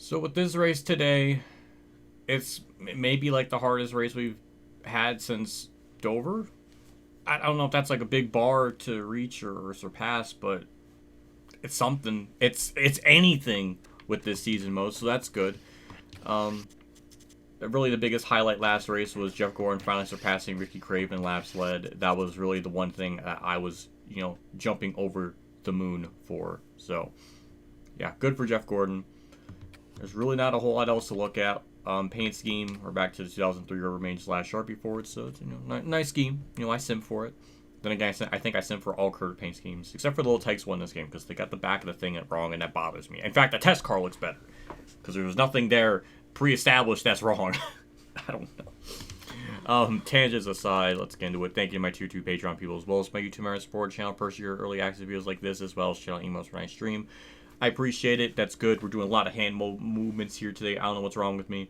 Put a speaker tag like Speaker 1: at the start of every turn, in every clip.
Speaker 1: So with this race today, it's maybe like the hardest race we've had since Dover. I don't know if that's like a big bar to reach or surpass, but it's something. It's anything with this season mode, so that's good. Um, Really the biggest highlight last race was Jeff Gordon finally surpassing Ricky Craven laps led. That was really the one thing that I was, jumping over the moon for. So, yeah, good for Jeff Gordon. There's really not a whole lot else to look at. Paint scheme, we're back to the 2003 Rubbermaid / Sharpie Ford, so it's nice scheme. I simp for it. Then again, I think I simp for all curved paint schemes, except for the little Tykes one in this game, because they got the back of the thing wrong, and that bothers me. In fact, the test car looks better, because there was nothing there pre-established that's wrong. I don't know. Tangents aside, let's get into it. Thank you to my tier 2 Patreon people, as well as my YouTube member support channel, first year early access videos like this, as well as channel emails when I stream. I appreciate it. That's good. We're doing a lot of hand movements here today. I don't know what's wrong with me.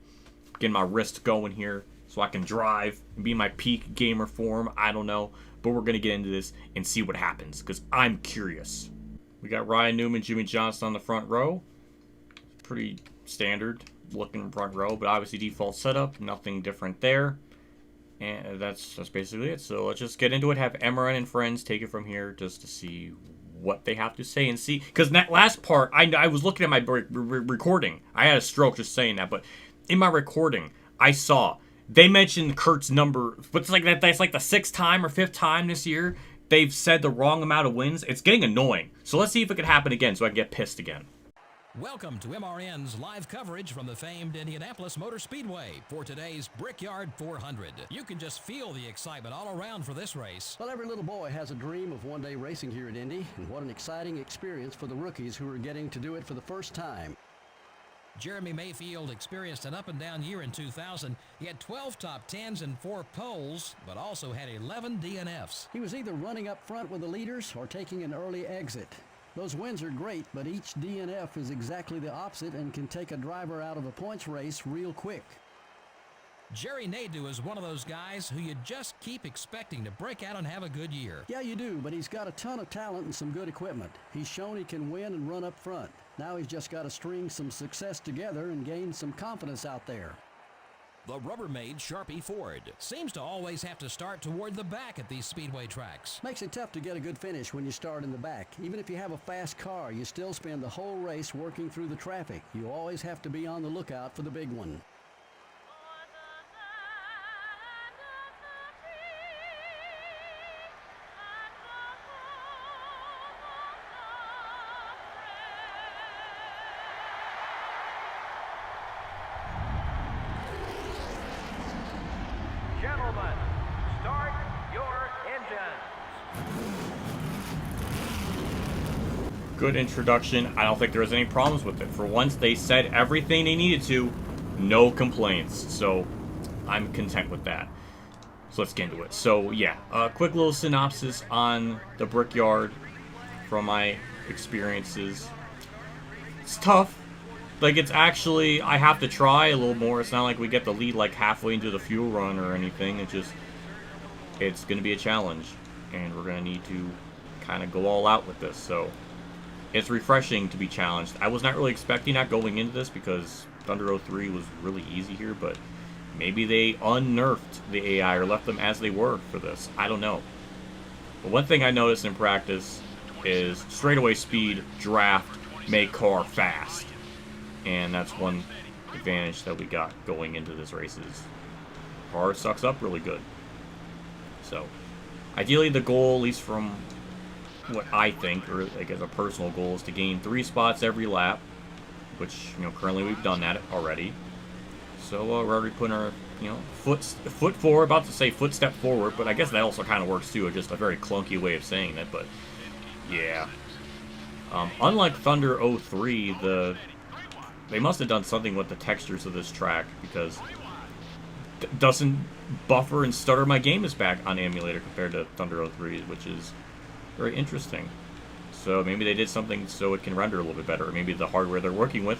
Speaker 1: Getting my wrist going here so I can drive and be in my peak gamer form. I don't know. But we're going to get into this and see what happens, because I'm curious. We got Ryan Newman, Jimmy Johnson on the front row. Pretty standard looking front row, but obviously default setup. Nothing different there. And that's basically it. So let's just get into it. Have Emran and friends take it from here just to see what they have to say and see. Because in that last part, I was looking at my recording. I had a stroke just saying that, but in my recording, I saw they mentioned Kurt's number. But it's like that's like the 6th time or 5th time this year they've said the wrong amount of wins. It's getting annoying. So let's see if it can happen again, so I can get pissed again.
Speaker 2: Welcome to MRN's live coverage from the famed Indianapolis Motor Speedway for today's Brickyard 400. You can just feel the excitement all around for this race.
Speaker 3: Well, every little boy has a dream of one day racing here at Indy, and what an exciting experience for the rookies who are getting to do it for the first time.
Speaker 2: Jeremy Mayfield experienced an up-and-down year in 2000. He had 12 top 10s and 4 poles, but also had 11 DNFs.
Speaker 3: He was either running up front with the leaders or taking an early exit. Those wins are great, but each DNF is exactly the opposite and can take a driver out of a points race real quick.
Speaker 2: Jerry Nadeau is one of those guys who you just keep expecting to break out and have a good year.
Speaker 3: Yeah, you do, but he's got a ton of talent and some good equipment. He's shown he can win and run up front. Now he's just got to string some success together and gain some confidence out there.
Speaker 2: The Rubbermaid Sharpie Ford seems to always have to start toward the back at these speedway tracks.
Speaker 3: Makes it tough to get a good finish when you start in the back. Even if you have a fast car, you still spend the whole race working through the traffic. You always have to be on the lookout for the big one.
Speaker 4: Gentlemen, start your engines.
Speaker 1: Good introduction. I don't think there was any problems with it. For once, they said everything they needed to. No complaints. So, I'm content with that. So, let's get into it. So, yeah. A quick little synopsis on the Brickyard from my experiences. It's tough. Like, it's actually, I have to try a little more. It's not like we get the lead like halfway into the fuel run or anything. It's going to be a challenge. And we're going to need to kind of go all out with this. So, it's refreshing to be challenged. I was not really expecting that going into this because Thunder 03 was really easy here. But maybe they unnerfed the AI or left them as they were for this. I don't know. But one thing I noticed in practice is straightaway speed, draft, make car fast. And that's one advantage that we got going into this race is car sucks up really good. So, ideally the goal, at least from what I think, or I guess a personal goal, is to gain 3 spots every lap, which, currently we've done that already. So, we're already putting our, foot forward, about to say footstep forward, but I guess that also kind of works too, just a very clunky way of saying that, but yeah. Unlike Thunder 03, they must have done something with the textures of this track, because it doesn't buffer and stutter my game as back on emulator compared to Thunder 03, which is very interesting. So maybe they did something so it can render a little bit better. Or maybe the hardware they're working with,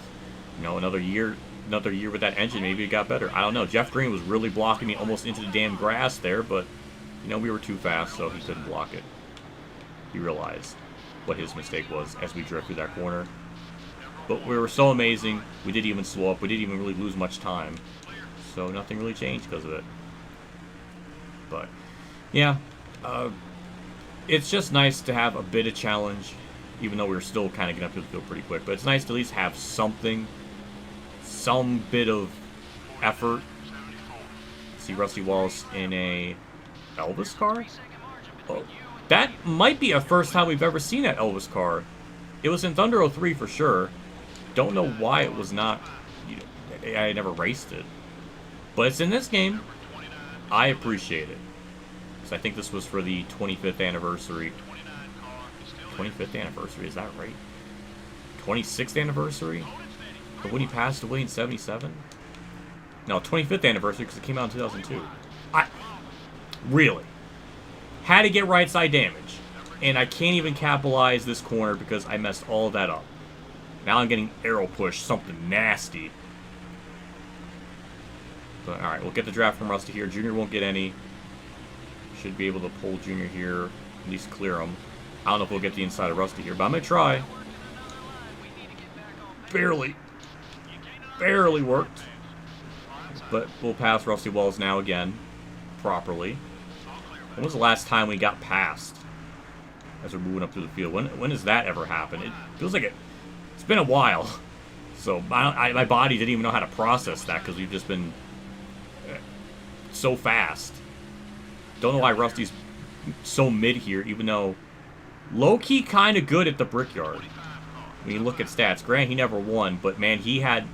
Speaker 1: another year with that engine, maybe it got better. I don't know. Jeff Green was really blocking me almost into the damn grass there, but we were too fast, so he couldn't block it. He realized what his mistake was as we drove through that corner. But we were so amazing, we didn't even slow up, we didn't even really lose much time. So nothing really changed because of it. But, yeah, it's just nice to have a bit of challenge, even though we were still kind of getting up to the field pretty quick. But it's nice to at least have something, some bit of effort. See Rusty Wallace in a Elvis car? Oh, that might be a first time we've ever seen that Elvis car. It was in Thunder 03 for sure. Don't know why it was not, you know, I never raced it. But it's in this game. I appreciate it. So I think this was for the 25th anniversary. 25th anniversary, is that right? 26th anniversary? But when he passed away in 77? No, 25th anniversary because it came out in 2002. Really? Had to get right side damage. And I can't even capitalize this corner because I messed all of that up. Now I'm getting arrow push, something nasty. But alright, we'll get the draft from Rusty here. Junior won't get any. Should be able to pull Junior here, at least clear him. I don't know if we'll get the inside of Rusty here, but I'm going to try. Barely worked. But we'll pass Rusty Wallace now again, properly. When was the last time we got passed as we're moving up through the field? When has that ever happened? It feels like it's been a while. So my body didn't even know how to process that because we've just been so fast. Don't know why Rusty's so mid here, even though low-key kind of good at the Brickyard. When you look at stats, granted he never won, but man, he had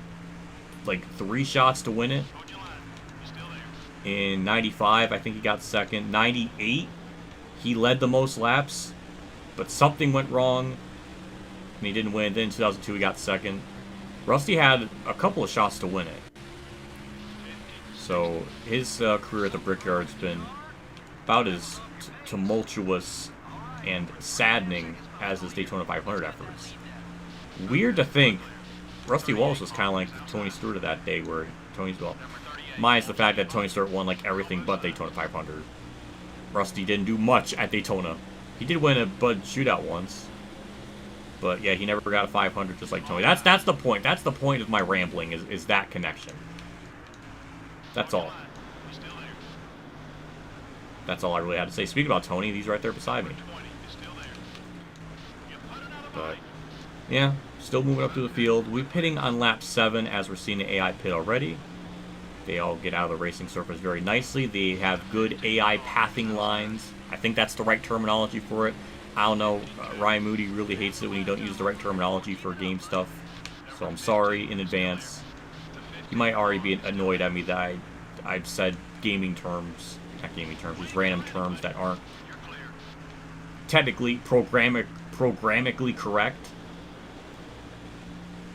Speaker 1: like 3 shots to win it. In 95, I think he got second. 98, he led the most laps, but something went wrong, and he didn't win. Then in 2002, he got second. Rusty had a couple of shots to win it. So his career at the Brickyard's been about as tumultuous and saddening as his Daytona 500 efforts. Weird to think Rusty Wallace was kind of like Tony Stewart of that day, where Tony's, well, minus the fact that Tony Stewart won like everything but Daytona 500. Rusty didn't do much at Daytona. He did win a Bud Shootout once, but yeah, he never got a 500 just like Tony. That's the point. That's the point of my rambling, is that connection. That's all. That's all I really had to say. Speaking about Tony, he's right there beside me. But yeah, still moving up through the field. We're pitting on lap 7 as we're seeing the AI pit already. They all get out of the racing surface very nicely. They have good AI pathing lines. I think that's the right terminology for it. I don't know. Ryan Moody really hates it when you don't use the right terminology for game stuff. So I'm sorry in advance. You might already be annoyed at me that I've said gaming terms, not gaming terms, just random terms that aren't technically programmically correct.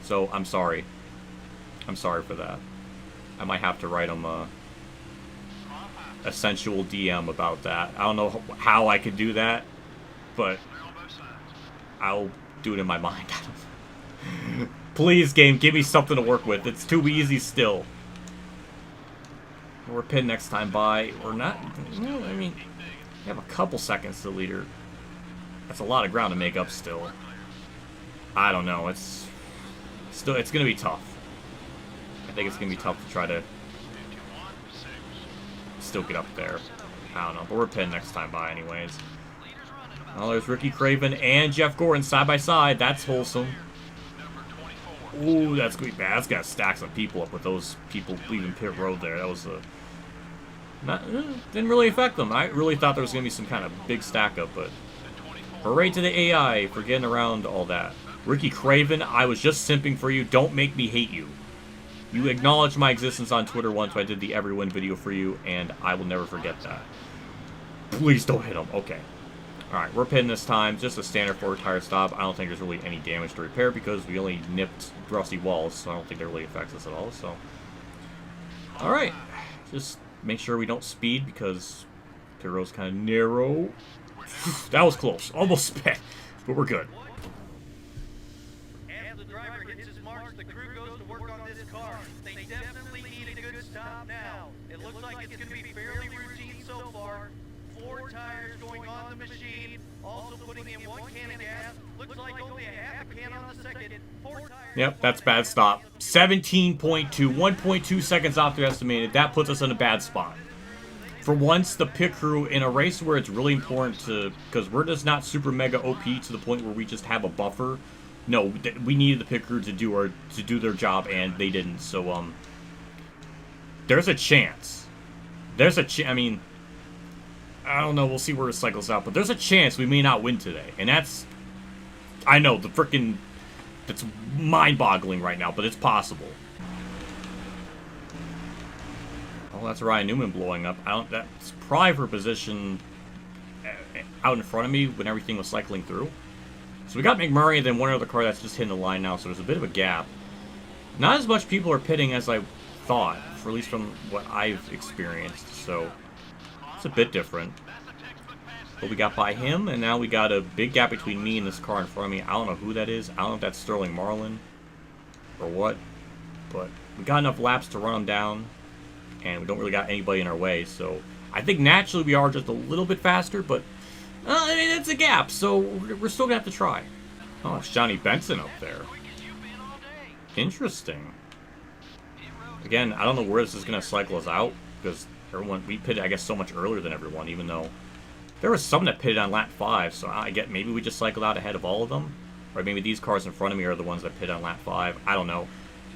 Speaker 1: So I'm sorry. I'm sorry for that. I might have to write him a sensual DM about that. I don't know how I could do that, but I'll do it in my mind. Please, game, give me something to work with. It's too easy still. We're pinned next time by. We're not. Well, I mean, we have a couple seconds to the leader. That's a lot of ground to make up still. I don't know. It's going to be tough. I think it's going to be tough to try to still get up there. I don't know, but we're pinned next time by anyways. Well, there's Ricky Craven and Jeff Gordon side by side. That's wholesome. Ooh, that's going to be bad. That's got to stack some people up with those people leaving pit road there. That was didn't really affect them. I really thought there was going to be some kind of big stack up, but hooray to the AI for getting around all that. Ricky Craven, I was just simping for you. Don't make me hate you. You acknowledged my existence on Twitter once when I did the Every Win video for you, and I will never forget that. Please don't hit him. Okay. Alright, we're pitting this time. Just a standard forward tire stop. I don't think there's really any damage to repair because we only nipped Rusty Walls, so I don't think that really affects us at all. So, alright. Just make sure we don't speed because pit road's kind of narrow. That was close. Almost sped, but we're good.
Speaker 4: As the driver hits his marks, the crew goes to work on this car. They definitely need a good stop now. It looks like it's going to be fairly routine so far. 4 tires going on the machine, also putting in 1 can of gas. Looks like only a half a can on the second. 4 tires.
Speaker 1: Yep, that's bad stop. 17.2, 1.2 seconds off the estimated. That puts us in a bad spot. For once, the pit crew in a race where it's really important to, because we're just not super mega OP to the point where we just have a buffer. No, we needed the pit crew to do their job, and they didn't. So there's a chance. I mean, I don't know. We'll see where it cycles out, but there's a chance we may not win today, and that's, I know, that's mind-boggling right now, but it's possible. Oh, that's Ryan Newman blowing up. That's probably for position out in front of me when everything was cycling through. So we got McMurray and then one other car that's just hitting the line now, so there's a bit of a gap. Not as much people are pitting as I thought, for at least from what I've experienced, so it's a bit different. But we got by him, and now we got a big gap between me and this car in front of me. I don't know who that is. I don't know if that's Sterling Marlin or what, but we got enough laps to run him down, and we don't really got anybody in our way, so I think naturally we are just a little bit faster, but I mean, it's a gap, so we're still gonna have to try. Oh, it's Johnny Benson up there. Interesting. Again, I don't know where this is gonna cycle us out, because we pitted, I guess, so much earlier than everyone, even though there was some that pitted on lap 5, so I get maybe we just cycled out ahead of all of them, or maybe these cars in front of me are the ones that pitted on lap 5. I don't know.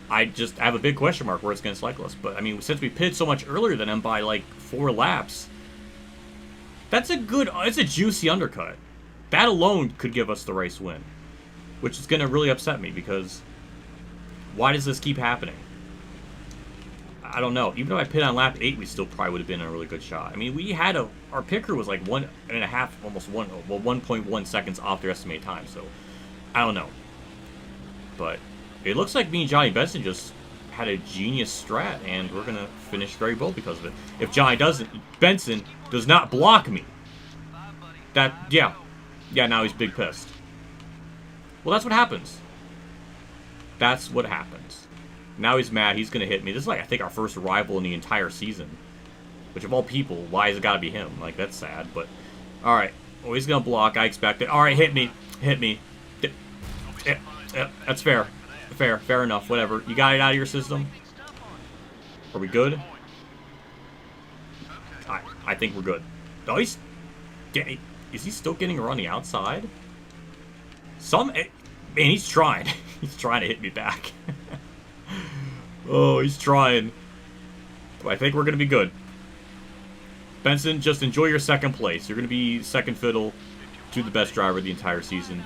Speaker 1: I just have a big question mark where it's going to cycle us. But I mean, since we pitted so much earlier than them by like 4 laps, it's a juicy undercut. That alone could give us the race win, which is going to really upset me because why does this keep happening? I don't know. Even if I pit on lap 8, we still probably would have been in a really good shot. I mean, we had our pit crew was like 1.5, almost 1.1 seconds off their estimated time. So I don't know. But it looks like me and Johnny Benson just had a genius strat, and we're gonna finish very bold because of it. If Benson does not block me, yeah, now he's big pissed. Well, that's what happens. That's what happens. Now he's mad. He's gonna hit me. This is like, I think, our first rival in the entire season. Which, of all people, why has it gotta be him? Like, that's sad, but all right. Oh, he's gonna block. I expect it. All right, hit me. Yeah, that's fair. Fair enough. Whatever. You got it out of your system? Are we good? I think we're good. Oh, is he still getting around the outside? Man, he's trying. He's trying to hit me back. Oh, he's trying. But I think we're going to be good. Benson, just enjoy your second place. You're going to be second fiddle to the best driver of the entire season.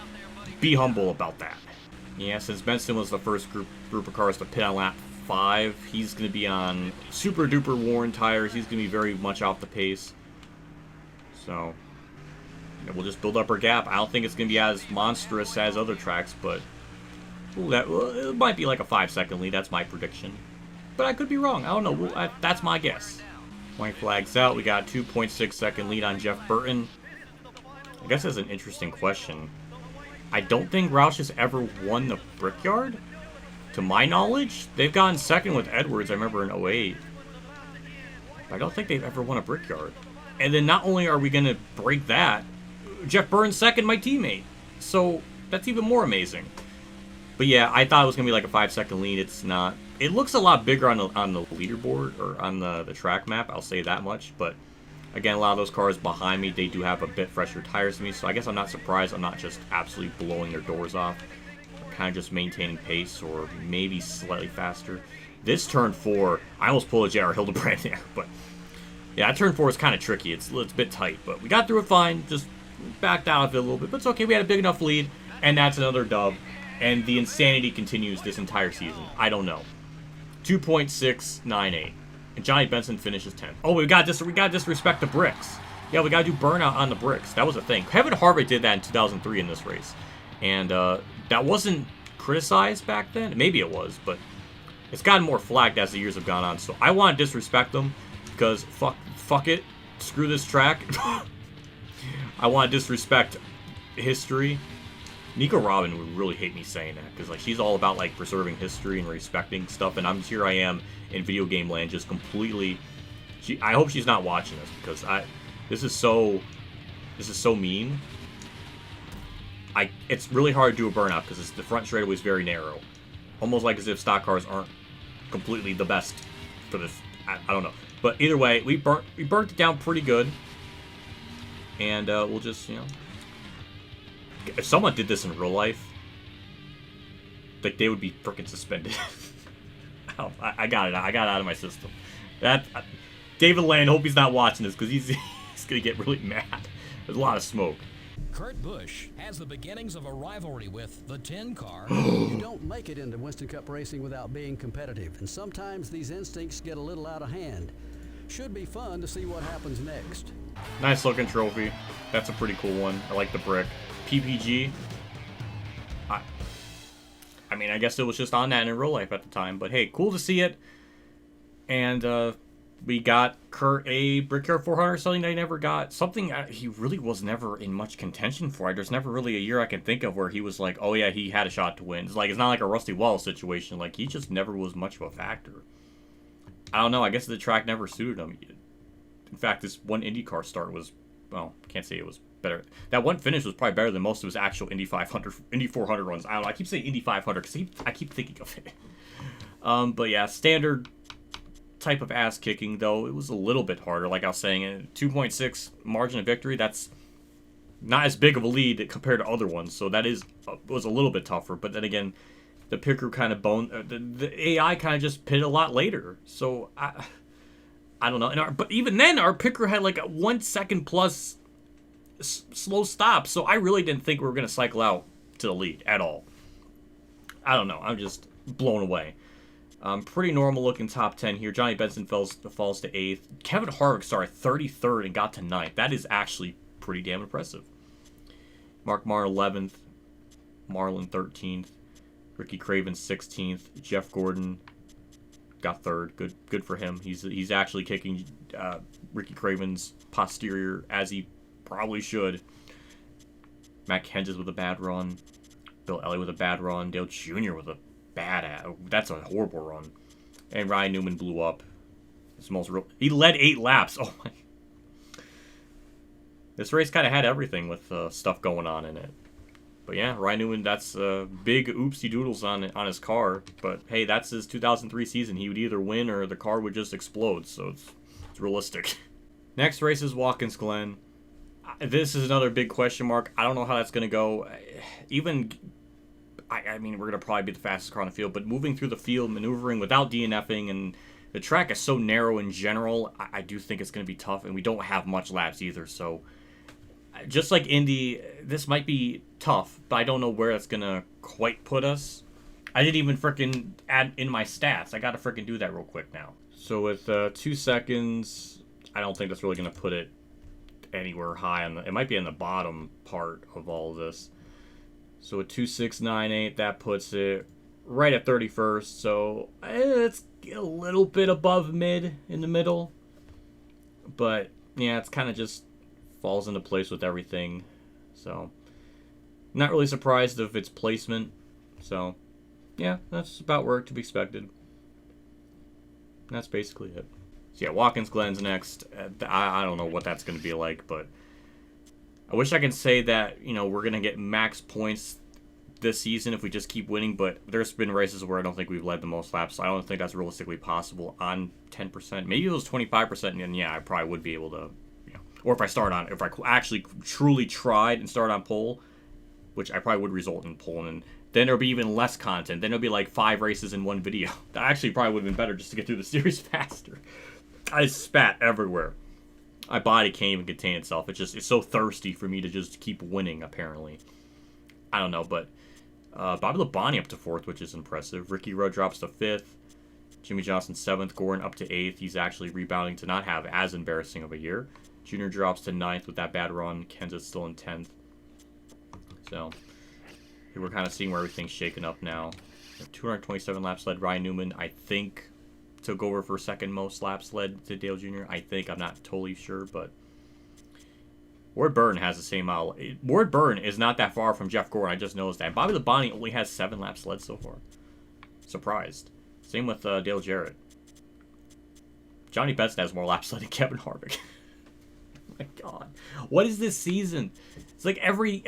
Speaker 1: Be humble about that. Yeah, since Benson was the first group of cars to pit on lap 5, he's going to be on super duper worn tires. He's going to be very much off the pace. So, we'll just build up our gap. I don't think it's going to be as monstrous as other tracks, but it might be like a 5-second lead. That's my prediction. But I could be wrong. I don't know. That's my guess. White flag's out. We got a 2.6 second lead on Jeff Burton. I guess that's an interesting question. I don't think Roush has ever won the Brickyard. To my knowledge, they've gotten second with Edwards, I remember, in 08. But I don't think they've ever won a Brickyard. And then not only are we going to break that, Jeff Burton's second, my teammate. So that's even more amazing. But yeah, I thought it was going to be like a 5-second lead. It's not. It looks a lot bigger on the leaderboard, or on the track map, I'll say that much. But again, a lot of those cars behind me, they do have a bit fresher tires than me, so I guess I'm not surprised I'm not just absolutely blowing their doors off. I'm kind of just maintaining pace, or maybe slightly faster. This turn 4, I almost pulled a J.R. Hildebrand there, but yeah, that turn 4 is kind of tricky. It's a bit tight, but we got through it fine. Just backed out of it a little bit, but it's okay. We had a big enough lead, and that's another dub. And the insanity continues this entire season. I don't know. 2.698. And Johnny Benson finishes 10th. Oh, we got disrespect the bricks. Yeah, we got to do burnout on the bricks. That was a thing. Kevin Harvick did that in 2003 in this race. And that wasn't criticized back then. Maybe it was, but it's gotten more flagged as the years have gone on. So I want to disrespect them because fuck it. Screw this track. I want to disrespect history. Nico Robin would really hate me saying that because like she's all about like preserving history and respecting stuff, and here I am in video game land just completely. I hope she's not watching this because this is so mean. It's really hard to do a burnout because the front straightaway is very narrow, Almost like as if stock cars aren't completely the best for this. I don't know. But either way, we burnt it down pretty good. And we'll just, you know... If someone did this in real life, like, they would be freaking suspended. I got it. I got it out of my system. David Land, hope he's not watching this, because he's going to get really mad. There's a lot of smoke.
Speaker 2: Kurt Busch has the beginnings of a rivalry with the 10 car.
Speaker 3: You don't make it into Winston Cup racing without being competitive, and sometimes these instincts get a little out of hand. Should be fun to see what happens next.
Speaker 1: Nice looking trophy. That's a pretty cool one. I like the brick. PPG. I mean, I guess it was just on that in real life at the time. But hey, cool to see it. And we got Kurt a Brickyard 400, something I never got. Something he really was never in much contention for. There's never really a year I can think of where he was like, oh yeah, he had a shot to win. It's like, it's not like a Rusty Wallace situation. Like, he just never was much of a factor. I don't know. I guess the track never suited him. In fact, this one IndyCar start was, well, can't say it was better. That one finish was probably better than most of his actual Indy 500, Indy 400 runs. I don't know. I keep saying Indy 500 because I keep thinking of it. But yeah, standard type of ass kicking, though. It was a little bit harder. Like I was saying, 2.6 margin of victory. That's not as big of a lead compared to other ones. So that was a little bit tougher. But then again, the pit crew kind of the AI kind of just pitted a lot later. So I don't know. But even then, our pit crew had like a 1 second plus slow stop. So I really didn't think we were going to cycle out to the lead at all. I don't know. I'm just blown away. Pretty normal looking top 10 here. Johnny Benson falls to 8th. Kevin Harvick started 33rd and got to 9th. That is actually pretty damn impressive. Mark Marr 11th. Marlin 13th. Ricky Craven 16th. Jeff Gordon got 3rd. Good for him. He's actually kicking Ricky Craven's posterior as he probably should. Matt Kenseth with a bad run. Bill Elliott with a bad run. Dale Jr. with a that's a horrible run. And Ryan Newman blew up. He led 8 laps. Oh my. This race kind of had everything with stuff going on in it. But yeah, Ryan Newman, that's big oopsie doodles on his car. But hey, that's his 2003 season. He would either win or the car would just explode. So it's realistic. Next race is Watkins Glen. This is another big question mark. I don't know how that's going to go. I mean, we're going to probably be the fastest car on the field, but moving through the field, maneuvering without DNFing, and the track is so narrow in general, I do think it's going to be tough, and we don't have much laps either, so just like Indy, this might be tough, but I don't know where it's going to quite put us. I didn't even freaking add in my stats. I got to freaking do that real quick now. So with 2 seconds, I don't think that's really going to put it anywhere high. It might be in the bottom part of all of this. So with 2.698, that puts it right at 31st. So it's a little bit above mid in the middle. But yeah, it's kind of just falls into place with everything. So not really surprised of its placement. So yeah, that's about where to be expected. That's basically it. So yeah, Watkins Glen's next. I don't know what that's going to be like, but I wish I could say that, you know, we're going to get max points this season if we just keep winning, but there's been races where I don't think we've led the most laps, so I don't think that's realistically possible on 10%. Maybe it was 25%, and then, yeah, I probably would be able to, you know, or if I actually truly tried and started on pole, which I probably would result in pole, and then there'll be even less content. Then it'll be like 5 races in one video. That actually probably would have been better just to get through the series faster. I spat everywhere. My body can't even contain itself. It's so thirsty for me to just keep winning, apparently. I don't know, but Bobby Labonte up to 4th, which is impressive. Ricky Rudd drops to 5th. Jimmy Johnson 7th. Gordon up to 8th. He's actually rebounding to not have as embarrassing of a year. Junior drops to 9th with that bad run. Kenseth's still in 10th. So we're kind of seeing where everything's shaken up now. 227 laps led. Ryan Newman, I think, took over for second most laps led to Dale Jr. I think. I'm not totally sure, but Ward Burton has the same mile. Ward Burton is not that far from Jeff Gordon. I just noticed that. Bobby Labonte only has 7 laps led so far. Surprised. Same with Dale Jarrett. Johnny Benson has more laps led than Kevin Harvick. My God, what is this season? It's like every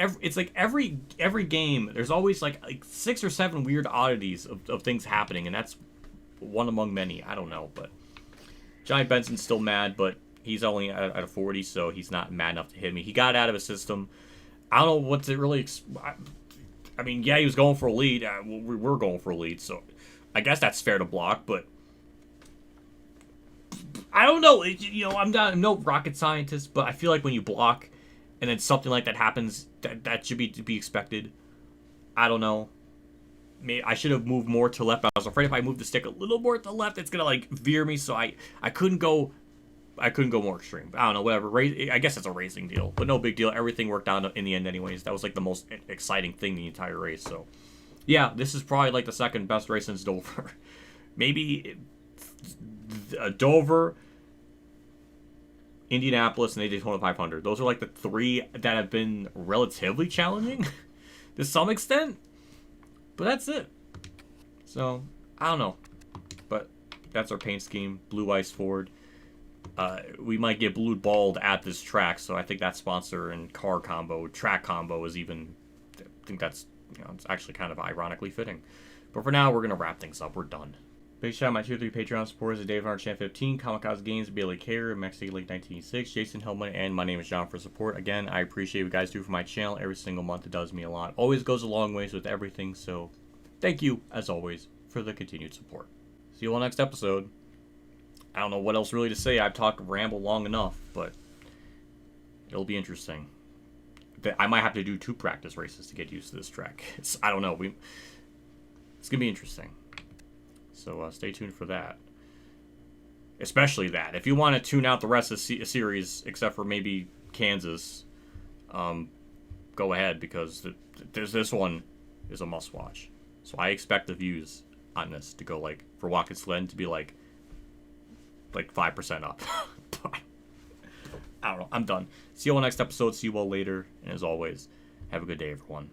Speaker 1: game. There's always like 6 or 7 weird oddities of things happening, and that's one among many. I don't know, but Johnny Benson's still mad, but he's only at a 40, so he's not mad enough to hit me. He got out of his system. I don't know what to really. I mean, yeah, he was going for a lead. We were going for a lead, so I guess that's fair to block, but. I don't know. I'm no rocket scientist, but I feel like when you block and then something like that happens, that should be expected. I don't know. Maybe I should have moved more to left. I was afraid if I moved the stick a little more to the left, it's gonna like veer me. So I couldn't go. I couldn't go more extreme. I don't know. Whatever. I guess it's a racing deal, but no big deal. Everything worked out in the end, anyways. That was like the most exciting thing the entire race. So, yeah, this is probably like the second best race since Dover. Maybe. Dover, Indianapolis, and the Daytona 500. Those are like the 3 that have been relatively challenging to some extent. But that's it. So, I don't know. But that's our paint scheme. Blue Ice Ford. We might get blue balled at this track, so I think that sponsor and car combo, track combo is even... I think that's, it's actually kind of ironically fitting. But for now, we're going to wrap things up. We're done. Big shout out to my 2 or 3 Patreon supporters: Dave Arn, Champ 15, Kamikazegames, Bailey Kerr, Mexican Lake 1986, Jason Hellman, and my name is John for support. Again, I appreciate what you guys do for my channel every single month. It does me a lot. Always goes a long ways with everything, so thank you, as always, for the continued support. See you all next episode. I don't know what else really to say. I've talked ramble long enough, but it'll be interesting. I might have to do 2 practice races to get used to this track. I don't know. It's going to be interesting. So stay tuned for that. Especially that. If you want to tune out the rest of the series, except for maybe Kansas, go ahead, because this one is a must-watch. So I expect the views on this to go, like, for Watkins Glen to be, like 5% up. But I don't know. I'm done. See you all next episode. See you all later. And as always, have a good day, everyone.